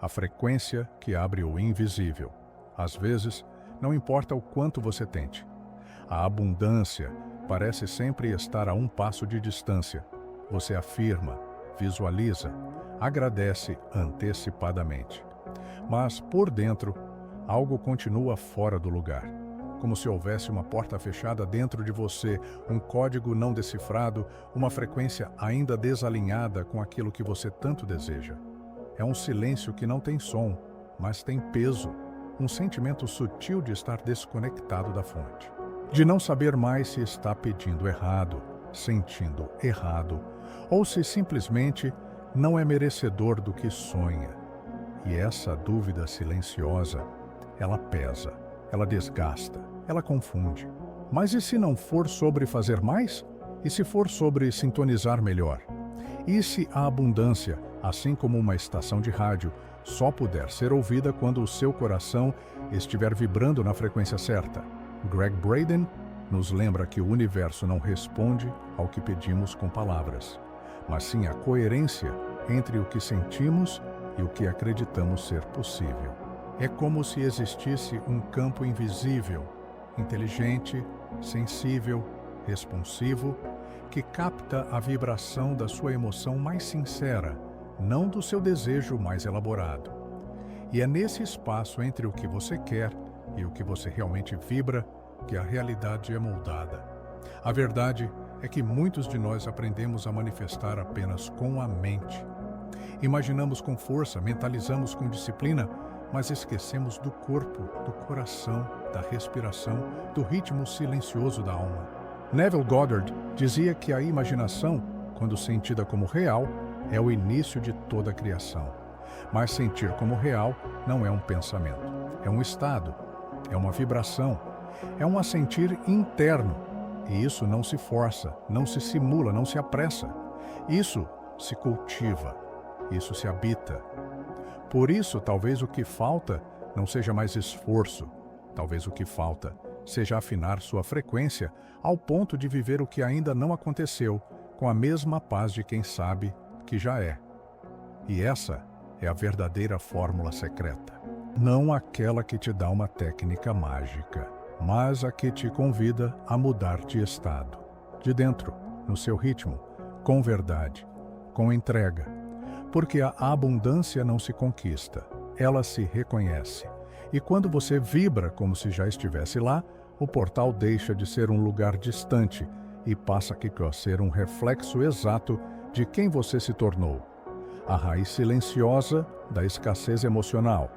a frequência que abre o invisível. Às vezes, não importa o quanto você tente. A abundância parece sempre estar a um passo de distância. Você afirma, visualiza, agradece antecipadamente. Mas, por dentro, algo continua fora do lugar. Como se houvesse uma porta fechada dentro de você, um código não decifrado, uma frequência ainda desalinhada com aquilo que você tanto deseja. É um silêncio que não tem som, mas tem peso, um sentimento sutil de estar desconectado da fonte. De não saber mais se está pedindo errado, sentindo errado, ou se simplesmente não é merecedor do que sonha. E essa dúvida silenciosa, ela pesa, ela desgasta, ela confunde. Mas e se não for sobre fazer mais? E se for sobre sintonizar melhor? E se a abundância, assim como uma estação de rádio, só puder ser ouvida quando o seu coração estiver vibrando na frequência certa? Gregg Braden nos lembra que o universo não responde ao que pedimos com palavras, mas sim a coerência entre o que sentimos e o que acreditamos ser possível. É como se existisse um campo invisível, inteligente, sensível, responsivo, que capta a vibração da sua emoção mais sincera, não do seu desejo mais elaborado. E é nesse espaço entre o que você quer e o que você realmente vibra que a realidade é moldada. A verdade é que muitos de nós aprendemos a manifestar apenas com a mente. Imaginamos com força, mentalizamos com disciplina, mas esquecemos do corpo, do coração, da respiração, do ritmo silencioso da alma. Neville Goddard dizia que a imaginação, quando sentida como real, é o início de toda a criação. Mas sentir como real não é um pensamento, é um estado, é uma vibração, é um assentir interno. E isso não se força, não se simula, não se apressa. Isso se cultiva, isso se habita. Por isso, talvez o que falta não seja mais esforço. Talvez o que falta seja afinar sua frequência ao ponto de viver o que ainda não aconteceu, com a mesma paz de quem sabe que já é. E essa é a verdadeira fórmula secreta. Não aquela que te dá uma técnica mágica, mas a que te convida a mudar de estado. De dentro, no seu ritmo, com verdade, com entrega. Porque a abundância não se conquista, ela se reconhece. E quando você vibra como se já estivesse lá, o portal deixa de ser um lugar distante e passa a ser um reflexo exato de quem você se tornou. A raiz silenciosa da escassez emocional.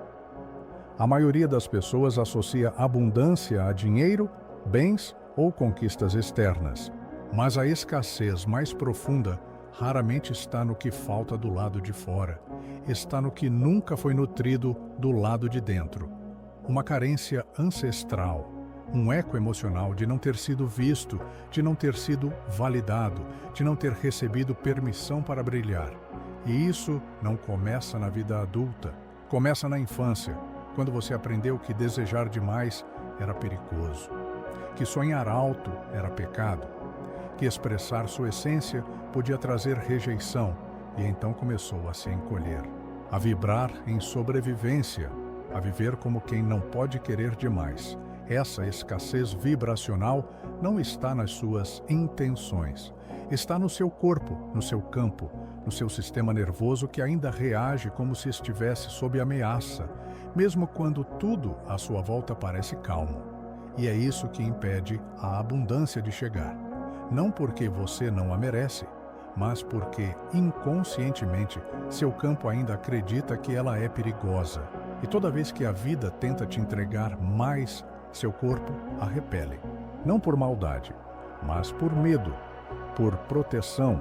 A maioria das pessoas associa abundância a dinheiro, bens ou conquistas externas. Mas a escassez mais profunda raramente está no que falta do lado de fora. Está no que nunca foi nutrido do lado de dentro. Uma carência ancestral, um eco emocional de não ter sido visto, de não ter sido validado, de não ter recebido permissão para brilhar. E isso não começa na vida adulta, começa na infância, quando você aprendeu que desejar demais era perigoso, que sonhar alto era pecado, que expressar sua essência podia trazer rejeição, e então começou a se encolher, a vibrar em sobrevivência, a viver como quem não pode querer demais. Essa escassez vibracional não está nas suas intenções. Está no seu corpo, no seu campo, no seu sistema nervoso que ainda reage como se estivesse sob ameaça, mesmo quando tudo à sua volta parece calmo. E é isso que impede a abundância de chegar. Não porque você não a merece, mas porque, inconscientemente, seu campo ainda acredita que ela é perigosa. E toda vez que a vida tenta te entregar mais, seu corpo a repele. Não por maldade, mas por medo, por proteção,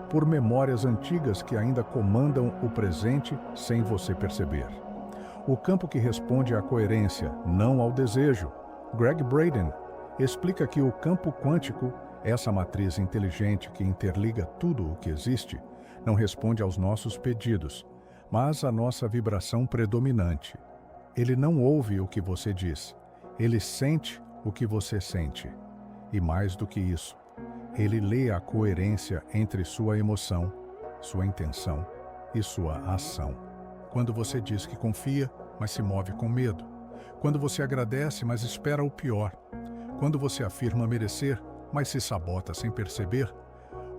por memórias antigas que ainda comandam o presente sem você perceber. O campo que responde à coerência, não ao desejo. Gregg Braden explica que o campo quântico, essa matriz inteligente que interliga tudo o que existe, não responde aos nossos pedidos, mas à nossa vibração predominante. Ele não ouve o que você diz, ele sente o que você sente. E mais do que isso, ele lê a coerência entre sua emoção, sua intenção e sua ação. Quando você diz que confia, mas se move com medo. Quando você agradece, mas espera o pior. Quando você afirma merecer, mas se sabota sem perceber.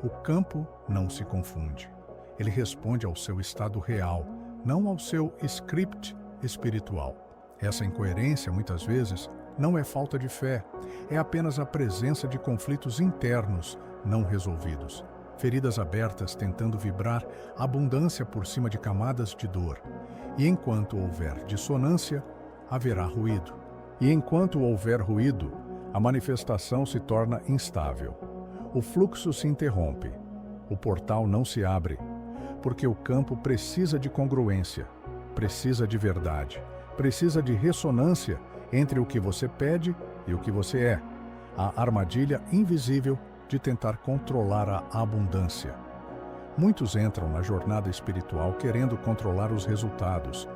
O campo não se confunde. Ele responde ao seu estado real, não ao seu script espiritual. Essa incoerência, muitas vezes, não é falta de fé, é apenas a presença de conflitos internos não resolvidos. Feridas abertas tentando vibrar abundância por cima de camadas de dor. E enquanto houver dissonância, haverá ruído. E enquanto houver ruído, a manifestação se torna instável. O fluxo se interrompe. O portal não se abre, porque o campo precisa de congruência, precisa de verdade, precisa de ressonância entre o que você pede e o que você é. A armadilha invisível de tentar controlar a abundância. Muitos entram na jornada espiritual querendo controlar os resultados,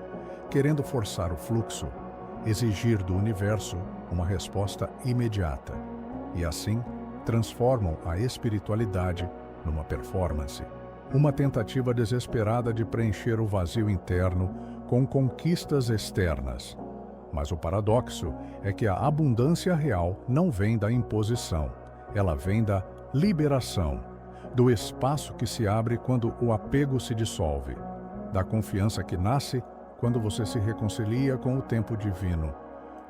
querendo forçar o fluxo, exigir do universo uma resposta imediata. E assim, transformam a espiritualidade numa performance. Uma tentativa desesperada de preencher o vazio interno com conquistas externas. Mas o paradoxo é que a abundância real não vem da imposição, ela vem da liberação, do espaço que se abre quando o apego se dissolve, da confiança que nasce quando você se reconcilia com o tempo divino.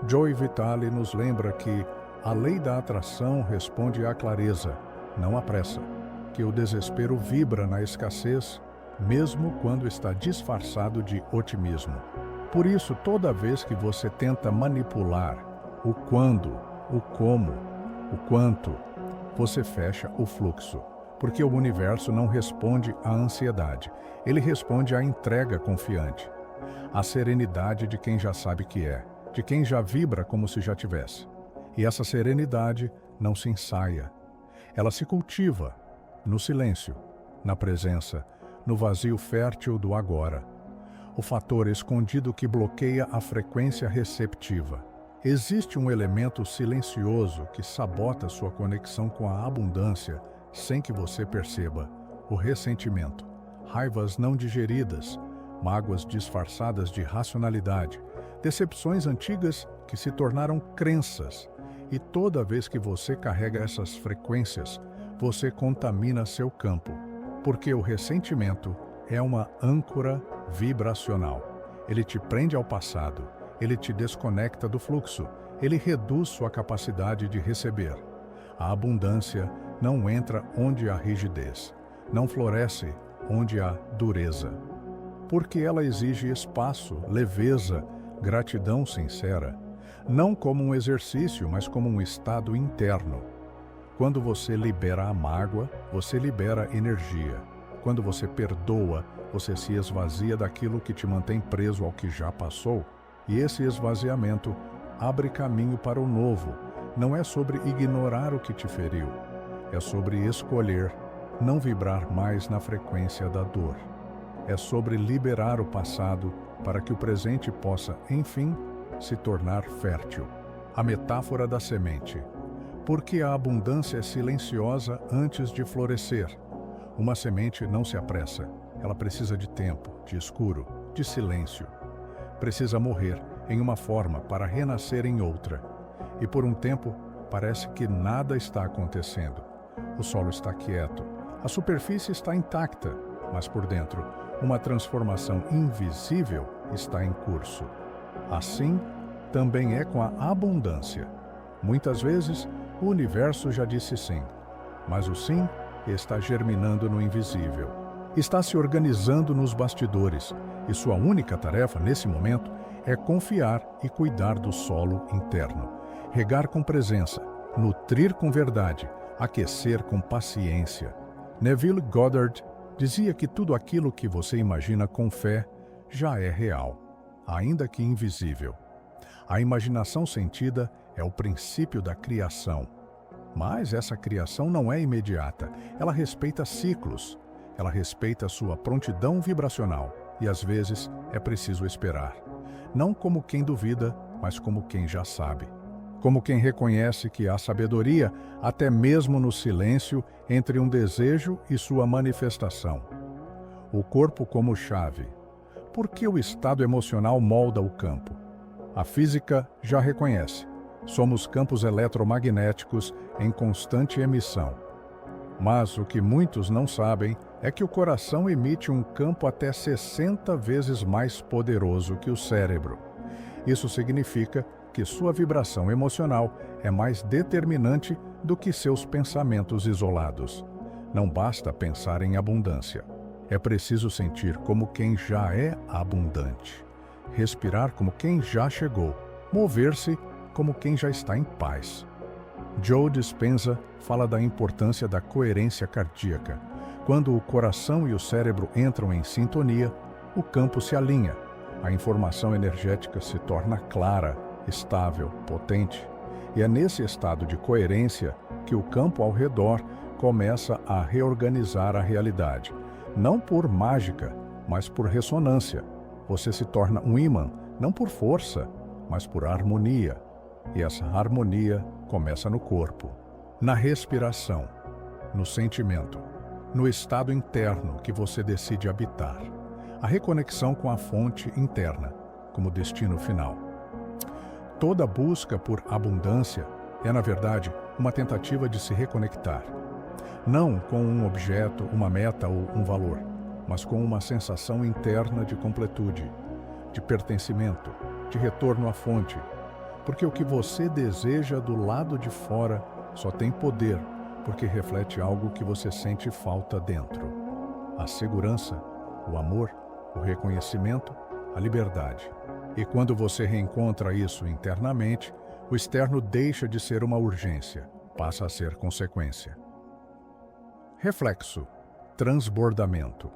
Joy Vitale nos lembra que a lei da atração responde à clareza, não à pressa, que o desespero vibra na escassez, mesmo quando está disfarçado de otimismo. Por isso, toda vez que você tenta manipular o quando, o como, o quanto, você fecha o fluxo, porque o universo não responde à ansiedade, ele responde à entrega confiante, à serenidade de quem já sabe que é, de quem já vibra como se já tivesse. E essa serenidade não se ensaia, ela se cultiva no silêncio, na presença, no vazio fértil do agora. O fator escondido que bloqueia a frequência receptiva. Existe um elemento silencioso que sabota sua conexão com a abundância sem que você perceba: o ressentimento, raivas não digeridas, mágoas disfarçadas de racionalidade, decepções antigas que se tornaram crenças. E toda vez que você carrega essas frequências, você contamina seu campo, porque o ressentimento é uma âncora vibracional. Ele te prende ao passado, ele te desconecta do fluxo, ele reduz sua capacidade de receber. A abundância não entra onde há rigidez, não floresce onde há dureza. Porque ela exige espaço, leveza, gratidão sincera, não como um exercício, mas como um estado interno. Quando você libera a mágoa, você libera energia. Quando você perdoa, você se esvazia daquilo que te mantém preso ao que já passou. E esse esvaziamento abre caminho para o novo. Não é sobre ignorar o que te feriu. É sobre escolher não vibrar mais na frequência da dor. É sobre liberar o passado para que o presente possa, enfim, se tornar fértil. A metáfora da semente. Porque a abundância é silenciosa antes de florescer. Uma semente não se apressa. Ela precisa de tempo, de escuro, de silêncio. Precisa morrer em uma forma para renascer em outra. E por um tempo, parece que nada está acontecendo. O solo está quieto. A superfície está intacta, mas por dentro, uma transformação invisível está em curso. Assim, também é com a abundância. Muitas vezes, o universo já disse sim, mas o sim está germinando no invisível. Está se organizando nos bastidores, e sua única tarefa nesse momento é confiar e cuidar do solo interno, regar com presença, nutrir com verdade, aquecer com paciência. Neville Goddard dizia que tudo aquilo que você imagina com fé já é real, ainda que invisível. A imaginação sentida é o princípio da criação. Mas essa criação não é imediata, ela respeita ciclos, ela respeita sua prontidão vibracional e às vezes é preciso esperar. Não como quem duvida, mas como quem já sabe. Como quem reconhece que há sabedoria até mesmo no silêncio entre um desejo e sua manifestação. O corpo como chave. Por que o estado emocional molda o campo? A física já reconhece. Somos campos eletromagnéticos em constante emissão. Mas o que muitos não sabem é que o coração emite um campo até 60 vezes mais poderoso que o cérebro. Isso significa que sua vibração emocional é mais determinante do que seus pensamentos isolados. Não basta pensar em abundância. É preciso sentir como quem já é abundante, respirar como quem já chegou, mover-se como quem já está em paz. Joe Dispenza fala da importância da coerência cardíaca. Quando o coração e o cérebro entram em sintonia, o campo se alinha, a informação energética se torna clara, estável, potente. E é nesse estado de coerência que o campo ao redor começa a reorganizar a realidade. Não por mágica, mas por ressonância. Você se torna um ímã, não por força, mas por harmonia. E essa harmonia começa no corpo, na respiração, no sentimento, no estado interno que você decide habitar. A reconexão com a fonte interna, como destino final. Toda busca por abundância é, na verdade, uma tentativa de se reconectar. Não com um objeto, uma meta ou um valor, mas com uma sensação interna de completude, de pertencimento, de retorno à fonte. Porque o que você deseja do lado de fora só tem poder porque reflete algo que você sente falta dentro. A segurança, o amor, o reconhecimento, a liberdade. E quando você reencontra isso internamente, o externo deixa de ser uma urgência, passa a ser consequência. Reflexo, transbordamento.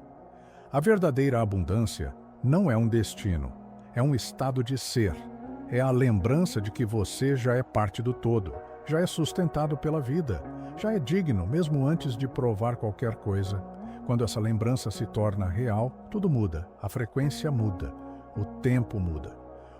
A verdadeira abundância não é um destino, é um estado de ser. É a lembrança de que você já é parte do todo, já é sustentado pela vida, já é digno mesmo antes de provar qualquer coisa. Quando essa lembrança se torna real, tudo muda, a frequência muda, o tempo muda.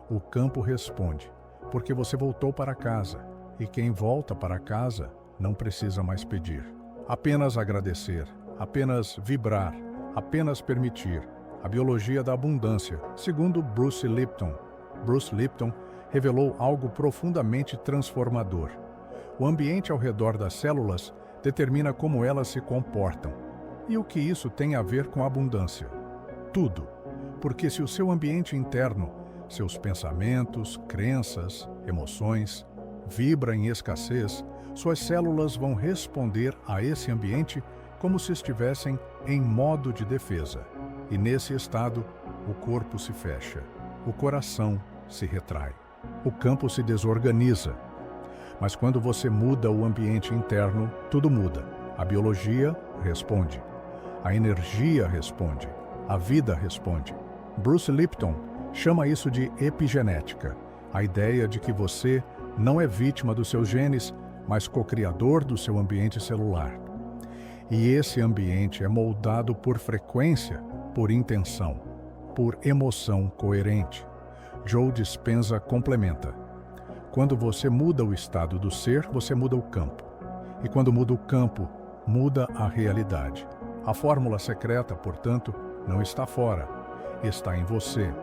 O campo responde, porque você voltou para casa, e quem volta para casa não precisa mais pedir. Apenas agradecer, apenas vibrar, apenas permitir. A biologia da abundância, segundo Bruce Lipton. Bruce Lipton revelou algo profundamente transformador. O ambiente ao redor das células determina como elas se comportam. E o que isso tem a ver com abundância? Tudo. Porque se o seu ambiente interno, seus pensamentos, crenças, emoções, vibra em escassez, suas células vão responder a esse ambiente como se estivessem em modo de defesa. E nesse estado, o corpo se fecha, o coração se retrai, o campo se desorganiza. Mas quando você muda o ambiente interno, tudo muda. A biologia responde, a energia responde, a vida responde. Bruce Lipton chama isso de epigenética, a ideia de que você não é vítima dos seus genes, mas co-criador do seu ambiente celular. E esse ambiente é moldado por frequência, por intenção, por emoção coerente. Joe Dispenza complementa. Quando você muda o estado do ser, você muda o campo. E quando muda o campo, muda a realidade. A fórmula secreta, portanto, não está fora. Está em você,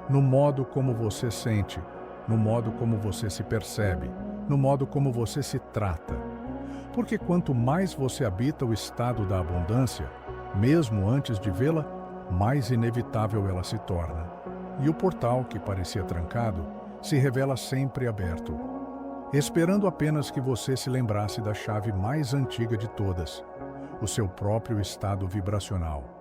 no modo como você sente, no modo como você se percebe, no modo como você se trata. Porque quanto mais você habita o estado da abundância, mesmo antes de vê-la, mais inevitável ela se torna. E o portal, que parecia trancado, se revela sempre aberto, esperando apenas que você se lembrasse da chave mais antiga de todas, o seu próprio estado vibracional.